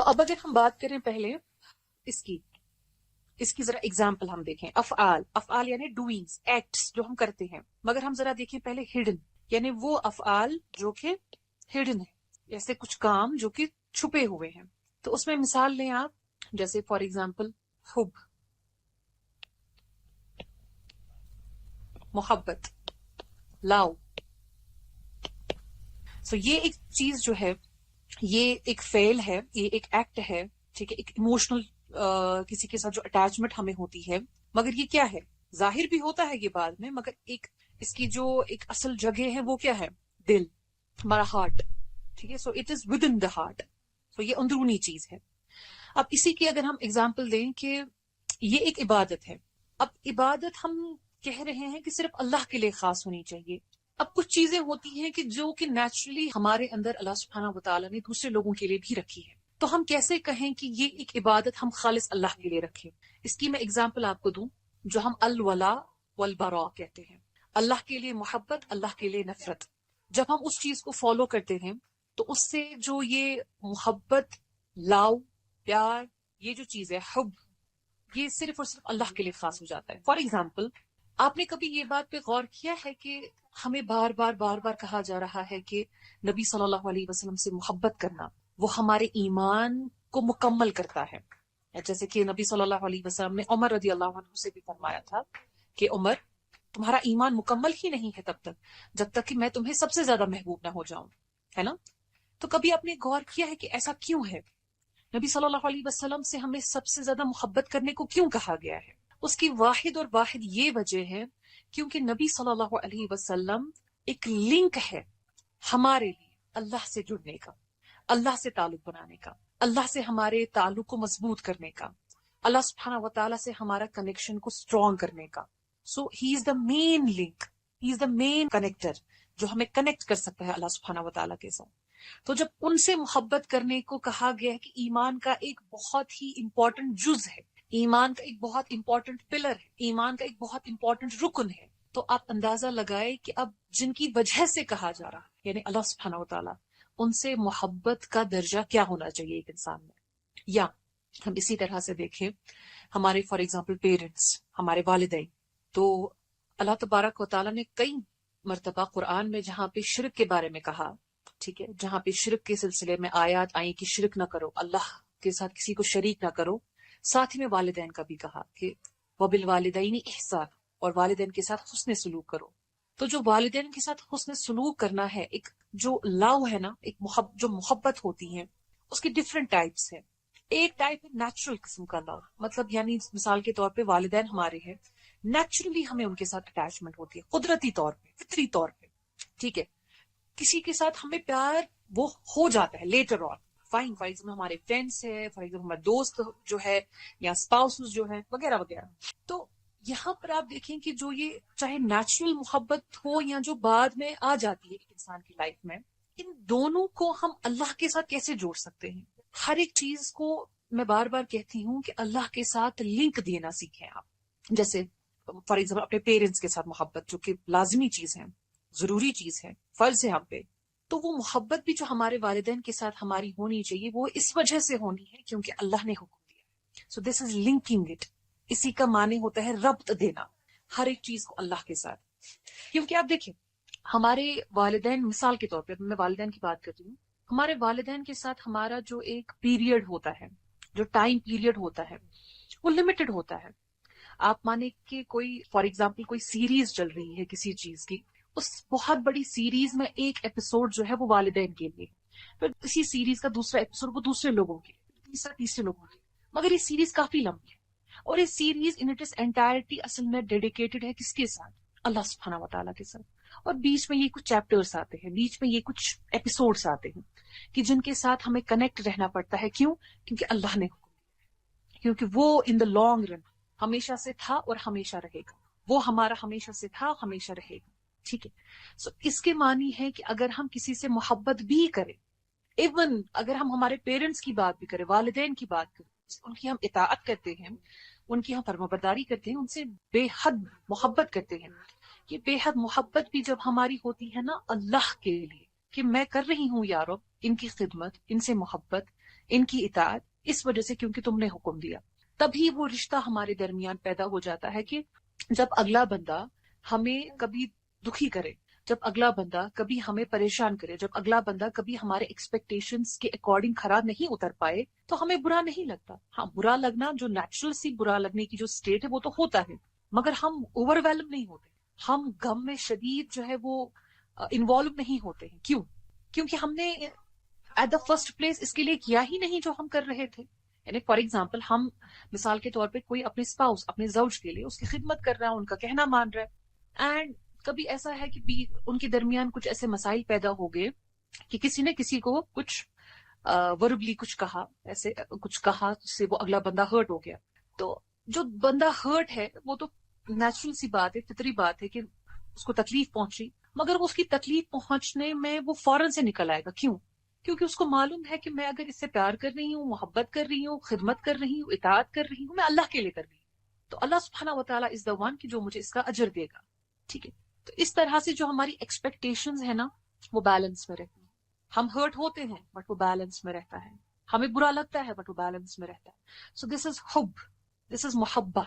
تو اب اگر ہم بات کریں پہلے اس کی ذرا اگزامپل ہم دیکھیں. افعال یعنی ڈوئنگز، ایکٹس جو ہم کرتے ہیں، مگر ہم ذرا دیکھیں پہلے ہڈن، یعنی وہ افعال جو کہ ہڈن ہے، جیسے کچھ کام جو کہ چھپے ہوئے ہیں. تو اس میں مثال لیں آپ، جیسے فار ایگزامپل حب، محبت، لاؤ. سو یہ ایک چیز جو ہے، یہ ایک فعل ہے، یہ ایک ایکٹ ہے، ٹھیک ہے، ایک ایموشنل کسی کے ساتھ جو اٹیچمنٹ ہمیں ہوتی ہے. مگر یہ کیا ہے؟ ظاہر بھی ہوتا ہے یہ بعد میں، مگر ایک اس کی جو ایک اصل جگہ ہے وہ کیا ہے؟ دل، ہمارا ہارٹ. ٹھیک ہے، so it is with in the heart. So یہ اندرونی چیز ہے. اب اسی کی اگر ہم اگزامپل دیں کہ یہ ایک عبادت ہے. اب عبادت ہم کہہ رہے ہیں کہ صرف اللہ کے لیے خاص ہونی چاہیے. اب کچھ چیزیں ہوتی ہیں کہ جو کہ نیچرلی ہمارے اندر اللہ سبحانہ وتعالیٰ نے دوسرے لوگوں کے لیے بھی رکھی ہے. تو ہم کیسے کہیں کہ یہ ایک عبادت ہم خالص اللہ کے لیے رکھیں؟ اس کی میں اگزامپل آپ کو دوں، جو ہم الولا والبراء کہتے ہیں، اللہ کے لیے محبت، اللہ کے لیے نفرت. جب ہم اس چیز کو فالو کرتے ہیں تو اس سے جو یہ محبت، لاؤ، پیار، یہ جو چیز ہے حب، یہ صرف اور صرف اللہ کے لیے خاص ہو جاتا ہے. فار ایگزامپل، آپ نے کبھی یہ بات پہ غور کیا ہے کہ ہمیں بار بار کہا جا رہا ہے کہ نبی صلی اللہ علیہ وسلم سے محبت کرنا وہ ہمارے ایمان کو مکمل کرتا ہے. جیسے کہ نبی صلی اللہ علیہ وسلم نے عمر رضی اللہ عنہ سے بھی فرمایا تھا کہ عمر، تمہارا ایمان مکمل ہی نہیں ہے تب تک جب تک کہ میں تمہیں سب سے زیادہ محبوب نہ ہو جاؤں، ہے نا؟ تو کبھی آپ نے غور کیا ہے کہ ایسا کیوں ہے؟ نبی صلی اللہ علیہ وسلم سے ہمیں سب سے زیادہ محبت کرنے کو کیوں کہا گیا ہے؟ اس کی واحد اور واحد یہ وجہ ہے کیونکہ نبی صلی اللہ علیہ وسلم ایک لنک ہے ہمارے لیے اللہ سے جڑنے کا، اللہ سے تعلق بنانے کا، اللہ سے ہمارے تعلق کو مضبوط کرنے کا، اللہ سبحانہ و تعالیٰ سے ہمارا کنیکشن کو اسٹرانگ کرنے کا. سو ہی از دا مین لنک، ہی از دا مین کنیکٹر جو ہمیں کنیکٹ کر سکتا ہے اللہ سبحانہ و تعالیٰ کے ساتھ. تو جب ان سے محبت کرنے کو کہا گیا ہے کہ ایمان کا ایک بہت ہی امپورٹنٹ جز ہے، ایمان کا ایک بہت امپورٹنٹ پلر ہے، ایمان کا ایک بہت امپورٹنٹ رکن ہے، تو آپ اندازہ لگائے کہ اب جن کی وجہ سے کہا جا رہا ہے یعنی اللہ سبحانہ و تعالیٰ، ان سے محبت کا درجہ کیا ہونا چاہیے ایک انسان میں. یا ہم اسی طرح سے دیکھیں ہمارے فار ایگزامپل پیرنٹس، ہمارے والدین. تو اللہ تبارک و تعالیٰ نے کئی مرتبہ قرآن میں جہاں پہ شرک کے بارے میں کہا، ٹھیک ہے، جہاں پہ شرک کے سلسلے میں آیات آئیں کہ شرک نہ کرو، اللہ کے ساتھ کسی کو شریک نہ کرو، ساتھ ہی میں والدین کا بھی کہا کہ وبالوالدین احسان، اور والدین کے ساتھ حسن سلوک کرو. تو جو والدین کے ساتھ حسن سلوک کرنا ہے، ایک جو لاؤ ہے نا، ایک جو محبت ہوتی ہے، اس کی ڈفرینٹ ٹائپس ہیں. ایک ٹائپ ہے نیچرل قسم کا لاؤ، مطلب یعنی مثال کے طور پہ والدین ہمارے ہیں، نیچرلی ہمیں ان کے ساتھ اٹیچمنٹ ہوتی ہے، قدرتی طور پہ، فطری طور پہ، ٹھیک ہے. کسی کے ساتھ ہمیں پیار وہ ہو جاتا ہے later on, fine, for example ہمارے فرینڈس ہے، فار ایگزامپل ہمارے دوست جو ہے، یا اسپاؤسز جو ہے، وغیرہ وغیرہ. تو یہاں پر آپ دیکھیں کہ جو یہ چاہے نیچرل محبت ہو یا جو بعد میں آ جاتی ہے ایک انسان کی لائف میں، ان دونوں کو ہم اللہ کے ساتھ کیسے جوڑ سکتے ہیں؟ ہر ایک چیز کو میں بار بار کہتی ہوں کہ اللہ کے ساتھ لنک دینا سیکھیں آپ. جیسے فار ایگزامپل اپنے پیرنٹس کے ساتھ محبت، جو کہ لازمی چیز ہے، ضروری چیز ہے، فرض ہے ہم پہ. تو وہ محبت بھی جو ہمارے والدین کے ساتھ ہماری ہونی چاہیے، وہ اس وجہ سے ہونی ہے کیونکہ اللہ نے حکم دیا. سو دس از لنکنگ اٹ. اسی کا معنی ہوتا ہے ربط دینا ہر ایک چیز کو اللہ کے ساتھ. کیونکہ آپ دیکھیں ہمارے والدین، مثال کے طور پہ میں والدین کی بات کرتی ہوں، ہمارے والدین کے ساتھ ہمارا جو ایک پیریڈ ہوتا ہے، جو ٹائم پیریڈ ہوتا ہے، وہ لمیٹڈ ہوتا ہے. آپ مانے کہ کوئی فار ایگزامپل کوئی سیریز چل رہی ہے کسی چیز کی، اس بہت بڑی سیریز میں ایک ایپیسوڈ جو ہے وہ والدین کے لیے، پھر اسی سیریز کا دوسرا ایپیسوڈ وہ دوسرے لوگوں کے لیے، تیسرے لوگوں کے لیے. مگر یہ سیریز کافی لمبی ہے، اور یہ سیریز ان اٹس انٹائرٹی اصل میں ڈیڈیکیٹڈ ہے کس کے ساتھ؟ اللہ سبحانہ و تعالیٰ کے ساتھ. اور بیچ میں یہ کچھ چیپٹرز آتے ہیں، بیچ میں یہ کچھ ایپیسوڈز آتے ہیں کہ جن کے ساتھ ہمیں کنیکٹ رہنا پڑتا ہے. کیوں؟ کیونکہ اللہ نے حکم دیا، کیونکہ وہ ان دا لانگ رن ہمیشہ سے تھا اور ہمیشہ رہے گا، وہ ہمارا ہمیشہ سے تھا، ہمیشہ رہے گا. ٹھیک ہے. سو اس کے معنی ہے کہ اگر ہم کسی سے محبت بھی کریں، ایون اگر ہم ہمارے پیرنٹس کی بات بھی کریں، والدین کی بات کریں، ان کی ہم اطاعت کرتے ہیں، ان کی ہم فرمانبرداری کرتے ہیں، ان سے بے حد محبت کرتے ہیں، یہ بے حد محبت بھی جب ہماری ہوتی ہے نا اللہ کے لیے، کہ میں کر رہی ہوں یا رب ان کی خدمت، ان سے محبت، ان کی اطاعت اس وجہ سے کیونکہ تم نے حکم دیا. تبھی وہ رشتہ ہمارے درمیان پیدا ہو جاتا ہے کہ جب اگلا بندہ ہمیں کبھی دکھی کرے، جب اگلا بندہ کبھی ہمیں پریشان کرے، جب اگلا بندہ کبھی ہمارے ایکسپیکٹیشنز کے اکارڈنگ کھڑا نہیں اتر پائے، تو ہمیں برا نہیں لگتا. ہاں، برا لگنا جو نیچرل سی برا لگنے کی جو سٹیٹ ہے وہ تو ہوتا ہے، مگر ہم اوور ویلم نہیں ہوتے، ہم غم میں شدید جو ہے وہ انوالو نہیں ہوتے ہیں. کیوں؟ کیونکہ ہم نے ایٹ دا فرسٹ پلیس اس کے لیے کیا ہی نہیں جو ہم کر رہے تھے. یعنی فار ایگزامپل ہم مثال کے طور پہ کوئی اپنے اسپاؤس، اپنے زوج کے لیے اس کی خدمت کر رہا ہے، ان کا کہنا مان رہا ہے، اینڈ کبھی ایسا ہے کہ ان کے درمیان کچھ ایسے مسائل پیدا ہو گئے کہ کسی نے کسی کو کچھ وربلی کچھ کہا، ایسے کچھ کہا جس سے وہ اگلا بندہ ہرٹ ہو گیا. تو جو بندہ ہرٹ ہے وہ تو نیچرل سی بات ہے، فطری بات ہے کہ اس کو تکلیف پہنچی، مگر اس کی تکلیف پہنچنے میں وہ فوراً سے نکل آئے گا. کیوں؟ کیونکہ اس کو معلوم ہے کہ میں اگر اس سے پیار کر رہی ہوں، محبت کر رہی ہوں، خدمت کر رہی ہوں، اطاعت کر رہی ہوں، میں اللہ کے لیے کر رہی ہوں، تو اللہ سبحانہ و تعالیٰ از دا ون کہ جو مجھے اس کا اجر دے گا. ٹھیک ہے، تو اس طرح سے جو ہماری ایکسپیکٹیشنز ہیں نا وہ بیلنس میں رہتی ہیں. ہم ہرٹ ہوتے ہیں بٹ وہ بیلنس میں رہتا ہے، ہمیں برا لگتا ہے بٹ وہ بیلنس میں رہتا ہے. سو دس از حب، دس از محبہ.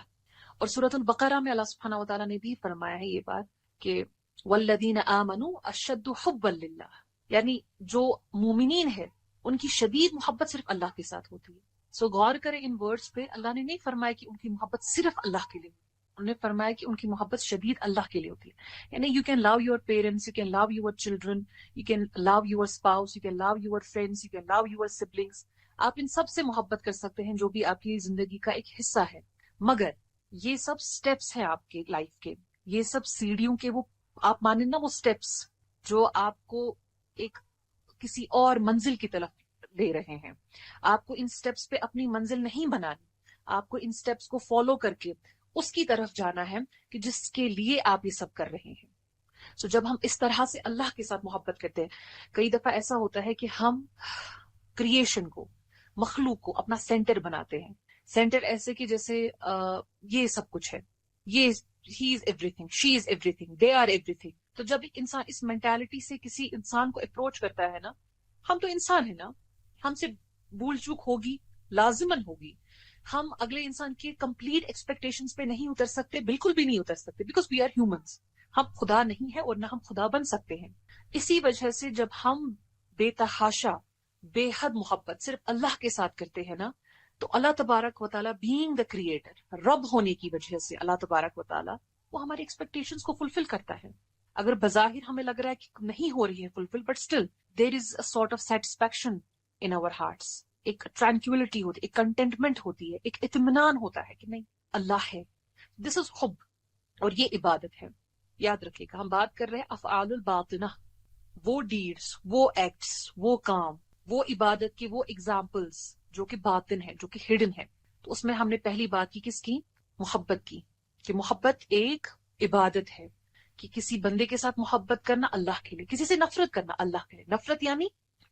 اور سورۃ البقرہ میں اللہ سبحانہ و تعالیٰ نے بھی فرمایا ہے یہ بات کہ والذین آمنوا اشد حبا للہ، یعنی جو مومنین ہے ان کی شدید محبت صرف اللہ کے ساتھ ہوتی ہے. سو غور کریں ان ورڈز پہ، اللہ نے نہیں فرمایا کہ ان کی محبت صرف اللہ کے لیے، انہوں نے فرمایا کہ ان کی محبت شدید اللہ کے لیے ہوتی ہے. یعنی you can love your parents, you can love your children, you can love your spouse, you can love your friends, you can love your siblings. آپ ان سب سے محبت کر سکتے ہیں جو بھی آپ کی زندگی کا ایک حصہ ہے، مگر یہ سب سٹیپس ہیں آپ کے لائف کے، یہ سب سیڑھیوں کے وہ آپ مانیں نا وہ سٹیپس جو آپ کو ایک کسی اور منزل کی طرف لے رہے ہیں. آپ کو ان سٹیپس پہ اپنی منزل نہیں بنانی، آپ کو ان سٹیپس کو فالو کر کے اس کی طرف جانا ہے کہ جس کے لیے آپ یہ سب کر رہے ہیں. سو جب ہم اس طرح سے اللہ کے ساتھ محبت کرتے ہیں، کئی دفعہ ایسا ہوتا ہے کہ ہم کریشن کو، مخلوق کو اپنا سینٹر بناتے ہیں. سینٹر ایسے کہ جیسے یہ سب کچھ ہے، یہ ہی is everything, she is everything, they are everything. تو جب ایک انسان اس مینٹالٹی سے کسی انسان کو اپروچ کرتا ہے نا، ہم تو انسان ہیں نا، ہم سے بھول چوک ہوگی، لازماً ہوگی. ہم اگلے انسان کی کمپلیٹ ایکسپیکٹیشنز پہ نہیں اتر سکتے، بالکل بھی نہیں اتر سکتے، بیکاز وی آر ہیومنز. ہم خدا نہیں ہے اور نہ ہم خدا بن سکتے ہیں. اسی وجہ سے جب ہم بے تحاشا، بے حد محبت صرف اللہ کے ساتھ کرتے ہیں نا، تو اللہ تبارک و تعالیٰ بینگ دا کریٹر، رب ہونے کی وجہ سے اللہ تبارک و تعالیٰ وہ ہماری ایکسپیکٹیشنز کو فلفل کرتا ہے. اگر بظاہر ہمیں لگ رہا ہے کہ نہیں ہو رہی ہے fulfil, but still there is a sort of satisfaction in our hearts. ایک ٹرانکولیٹی ہوتی ہے، ایک کنٹینٹمنٹ ہوتی ہے، ایک اطمینان ہوتا ہے کہ نہیں اللہ ہے. دس از حب، اور یہ عبادت ہے. یاد رکھیے گا ہم بات کر رہے ہیں افعال الباطنہ، وہ ڈیڈز، وہ ایکٹس، وہ کام، وہ عبادت کے وہ ایگزامپلس جو کہ باطن ہے، جو کہ ہڈن ہے. تو اس میں ہم نے پہلی بات کی کس کی؟ محبت کی، کہ محبت ایک عبادت ہے، کہ کسی بندے کے ساتھ محبت کرنا اللہ کے لیے، کسی سے نفرت کرنا اللہ کے لیے. نفرت یعنی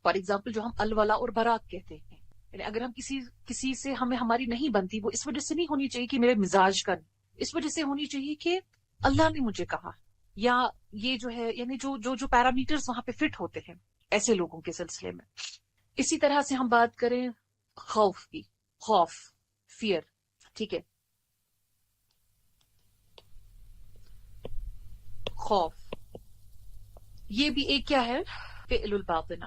فار ایگزامپل جو ہم الولا اور برات کہتے ہیں، یعنی اگر ہم کسی سے ہماری نہیں بنتی، وہ اس وجہ سے نہیں ہونی چاہیے کہ میرے مزاج کا، اس وجہ سے ہونی چاہیے کہ اللہ نے مجھے کہا، یا یہ جو ہے یعنی جو پیرامیٹرز وہاں پہ فٹ ہوتے ہیں ایسے لوگوں کے سلسلے میں. اسی طرح سے ہم بات کریں خوف کی، خوف، فیئر. ٹھیک ہے، خوف یہ بھی ایک کیا ہے؟ فعل الباطنہ.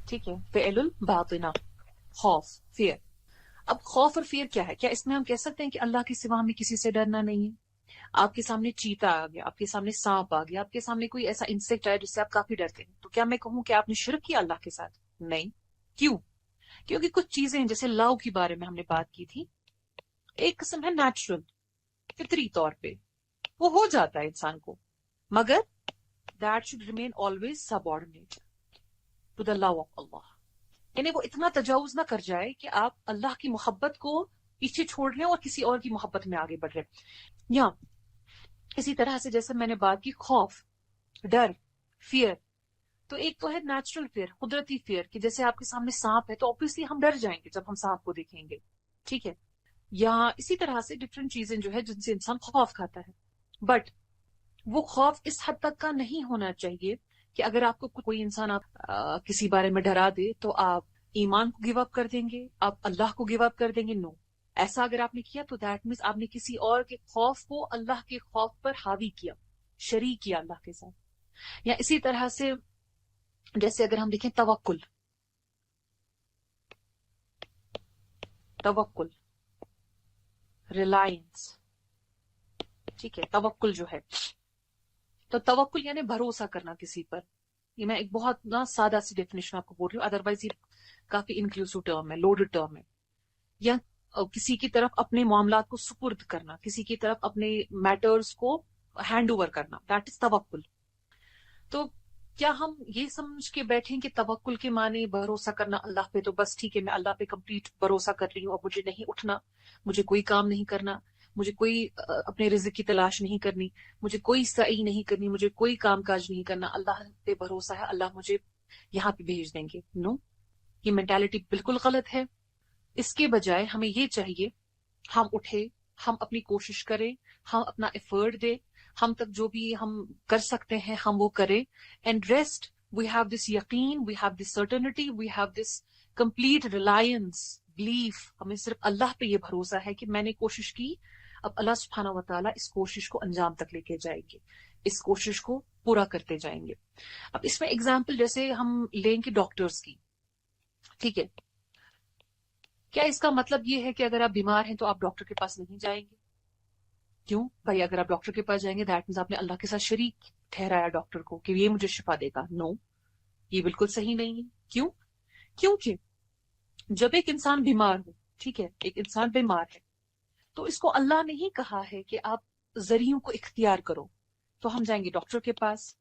ٹھیک ہے، فعل الباطنہ، خوف، فیئر. اب خوف اور فیئر کیا ہے؟ کیا اس میں ہم کہہ سکتے ہیں کہ اللہ کے سوا ہمیں کسی سے ڈرنا نہیں ہے؟ آپ کے سامنے چیتا آ گیا، آپ کے سامنے سانپ آ گیا، آپ کے سامنے کوئی ایسا انسیکٹ آیا جس سے آپ کافی ڈرتے ہیں، تو کیا میں کہوں کہ آپ نے شرک کیا اللہ کے ساتھ؟ نہیں. کیوں؟ کیونکہ کچھ چیزیں جیسے لو کے بارے میں ہم نے بات کی تھی، ایک قسم ہے نیچرل، فطری طور پہ وہ ہو جاتا ہے انسان کو، مگر that should remain always subordinate to the love of Allah. یعنی وہ اتنا تجاوز نہ کر جائے کہ آپ اللہ کی محبت کو پیچھے چھوڑ رہے ہیں اور کسی اور کی محبت میں آگے بڑھ رہے ہیں. یا اسی طرح سے جیسے میں نے بات کی خوف، ڈر، فیئر، تو ایک تو ہے نیچرل فیئر، قدرتی فیئر، کہ جیسے آپ کے سامنے سانپ ہے تو obviously ہم ڈر جائیں گے جب ہم سانپ کو دیکھیں گے. ٹھیک ہے، یا اسی طرح سے ڈفرینٹ چیزیں جو ہے جن سے انسان خوف کھاتا ہے، بٹ وہ خوف اس حد تک کا نہیں ہونا چاہیے کہ اگر آپ کو کوئی انسان آپ کسی بارے میں ڈرا دے تو آپ ایمان کو گیو اپ کر دیں گے، آپ اللہ کو گیو اپ کر دیں گے؟ نو. ایسا اگر آپ نے کیا تو دیٹ مینس آپ نے کسی اور کے خوف کو اللہ کے خوف پر حاوی کیا، شریک کیا اللہ کے ساتھ. یا اسی طرح سے جیسے اگر ہم دیکھیں توکل، توکل، ریلائنس، ٹھیک ہے، توکل جو ہے، تو توکل یعنی بھروسہ کرنا کسی پر. یہ میں ایک بہت نا سادہ سی ڈیفینیشن آپ کو بول رہی ہوں، ادروائز یہ کافی انکلوسیو ٹرم ہے، لوڈڈ ٹرم ہے. یا کسی کی طرف اپنے معاملات کو سپرد کرنا، کسی کی طرف اپنے میٹرز کو ہینڈ اوور کرنا، دیٹ از توکل. تو کیا ہم یہ سمجھ کے بیٹھیں کہ توکل کے معنی بھروسہ کرنا اللہ پہ، تو بس ٹھیک ہے میں اللہ پہ کمپلیٹ بھروسہ کر رہی ہوں، اب مجھے نہیں اٹھنا، مجھے کوئی کام نہیں کرنا، مجھے کوئی اپنے رزق کی تلاش نہیں کرنی، مجھے کوئی سعی نہیں کرنی، مجھے کوئی کام کاج نہیں کرنا، اللہ پہ بھروسہ ہے، اللہ مجھے یہاں پہ بھیج دیں گے؟ نو، یہ مینٹالٹی بالکل غلط ہے. اس کے بجائے ہمیں یہ چاہیے ہم اٹھے، ہم اپنی کوشش کریں، ہم اپنا ایفرٹ دیں، ہم تک جو بھی ہم کر سکتے ہیں ہم وہ کریں. And rest we have this یقین، we have this certainty, we have this complete reliance, belief. ہمیں صرف اللہ پہ یہ بھروسہ ہے کہ میں نے کوشش کی، اب اللہ سبحانہ و تعالیٰ اس کوشش کو انجام تک لے کے جائیں گے، اس کوشش کو پورا کرتے جائیں گے. اب اس میں اگزامپل جیسے ہم لیں گے ڈاکٹرز کی، ٹھیک ہے، کیا اس کا مطلب یہ ہے کہ اگر آپ بیمار ہیں تو آپ ڈاکٹر کے پاس نہیں جائیں گے؟ کیوں بھائی؟ اگر آپ ڈاکٹر کے پاس جائیں گے دیٹ مینس آپ نے اللہ کے ساتھ شریک ٹھہرایا ڈاکٹر کو کہ یہ مجھے شفا دے گا. نو، یہ بالکل صحیح نہیں ہے. کیوں؟ کیونکہ جب ایک انسان بیمار ہو، ٹھیک ہے، ایک انسان بیمار ہے تو اس کو اللہ نے ہی کہا ہے کہ آپ ذریعوں کو اختیار کرو، تو ہم جائیں گے ڈاکٹر کے پاس.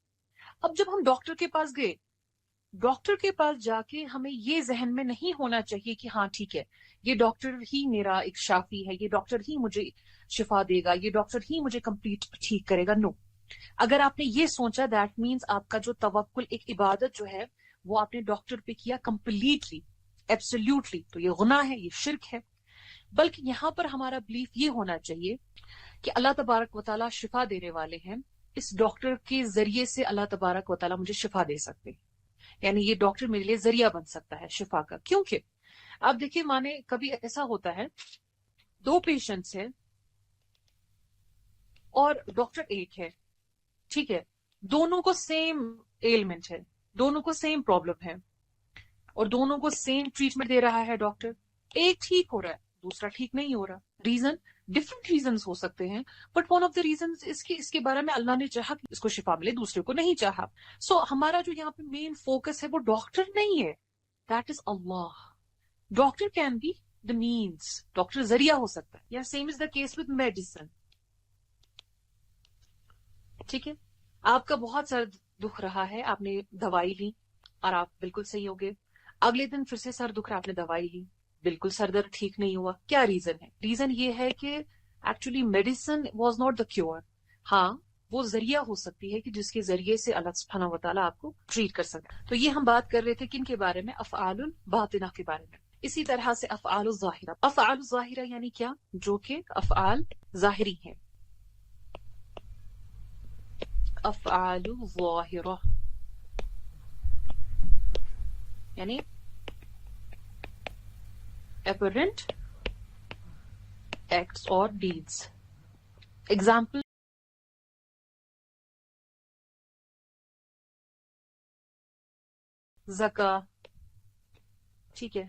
اب جب ہم ڈاکٹر کے پاس گئے، ڈاکٹر کے پاس جا کے ہمیں یہ ذہن میں نہیں ہونا چاہیے کہ ہاں ٹھیک ہے یہ ڈاکٹر ہی میرا ایک شافی ہے، یہ ڈاکٹر ہی مجھے شفا دے گا، یہ ڈاکٹر ہی مجھے کمپلیٹ ٹھیک کرے گا. نو، اگر آپ نے یہ سوچا دیٹ مینس آپ کا جو توکل، ایک عبادت جو ہے وہ آپ نے ڈاکٹر پہ کیا کمپلیٹلی، ایبسلیوٹلی، تو یہ گناہ ہے، یہ شرک ہے. بلکہ یہاں پر ہمارا بلیف یہ ہونا چاہیے کہ اللہ تبارک و تعالیٰ شفا دینے والے ہیں، اس ڈاکٹر کے ذریعے سے اللہ تبارک و تعالیٰ مجھے شفا دے سکتے ہیں، یعنی یہ ڈاکٹر میرے لیے ذریعہ بن سکتا ہے شفا کا. کیونکہ آپ دیکھیے مانے کبھی ایسا ہوتا ہے دو پیشنٹس ہیں اور ڈاکٹر ایک ہے، ٹھیک ہے، دونوں کو سیم ایلمنٹ ہے، دونوں کو سیم پرابلم ہے اور دونوں کو سیم ٹریٹمنٹ دے رہا ہے ڈاکٹر. ایک ٹھیک ہو رہا ہے، دوسرا ٹھیک نہیں ہو رہا. ریزن ڈفرنٹ ریزنز ہو سکتے ہیں، but one of the reasons اس کے بارے میں اللہ نے چاہا کہ اس کو شفا ملے، دوسرے کو نہیں چاہا. سو ہمارا جو یہاں پہ مین فوکس ہے وہ ڈاکٹر نہیں ہے، that is Allah. Doctor can be the means, doctor ذریعہ ہو سکتا ہے. یا same is the case with medicine, ٹھیک ہے، آپ کا بہت سر دکھ رہا ہے، آپ نے دوائی لی اور آپ بالکل صحیح ہو گئے. اگلے دن پھر سے سر دکھ رہا، آپ نے دوائی لی، بالکل سر درد ٹھیک نہیں ہوا. کیا ریزن ہے؟ ریزن یہ ہے کہ actually medicine was not the cure. ہاں وہ ذریعہ ہو سکتی ہے کہ جس کے ذریعے سے اللہ سبحانہ و تعالیٰ آپ کو ٹریٹ کر سکتا ہے. تو یہ ہم بات کر رہے تھے کن کے بارے میں؟ افعال الباطنہ کے بارے میں. اسی طرح سے افعال الظاہرہ. افعال الظاہرہ یعنی کیا؟ جو کہ افعال ظاہری ہیں. افعال الظاہرہ یعنی apparent acts or deeds. Example: زکاة، ٹھیک ہے،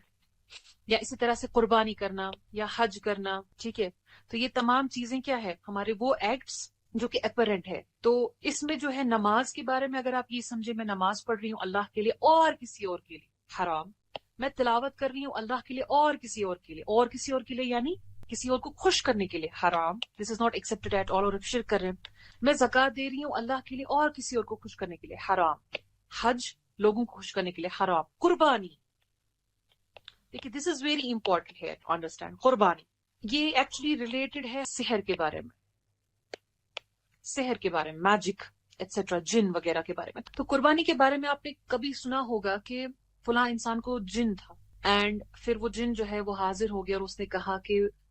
یا اسی طرح سے قربانی کرنا یا حج کرنا، ٹھیک ہے. تو یہ تمام چیزیں کیا ہے؟ ہمارے وہ ایکٹس جو کہ اپیرنٹ ہے. تو اس میں جو ہے نماز کے بارے میں اگر آپ یہ سمجھے میں نماز پڑھ رہی ہوں اللہ کے لیے اور کسی اور کے لیے، حرام. میں تلاوت کر رہی ہوں اللہ کے لیے اور کسی اور کے لیے، اور کسی اور کے لیے یعنی کسی اور کو خوش کرنے کے لیے، حرام. This is not expected at all, اور شرک کر رہے ہیں. میں زکات دے رہی ہوں اللہ کے لیے اور کسی اور کو خوش کرنے کے لیے، حرام. حج لوگوں کو خوش کرنے کے لیے، حرام. قربانی، دیکھیے دس از ویری امپورٹنٹ ہے انڈرسٹینڈ. قربانی یہ ایکچولی ریلیٹڈ ہے سحر کے بارے میں، سحر کے بارے میں، میجک ایٹسٹرا، جن وغیرہ کے بارے میں. تو قربانی کے بارے میں آپ نے کبھی سنا ہوگا کہ فلاں انسان کو جن تھا اینڈ پھر وہ جن جو ہے وہ حاضر ہو گیا اور اس نے کہا کہ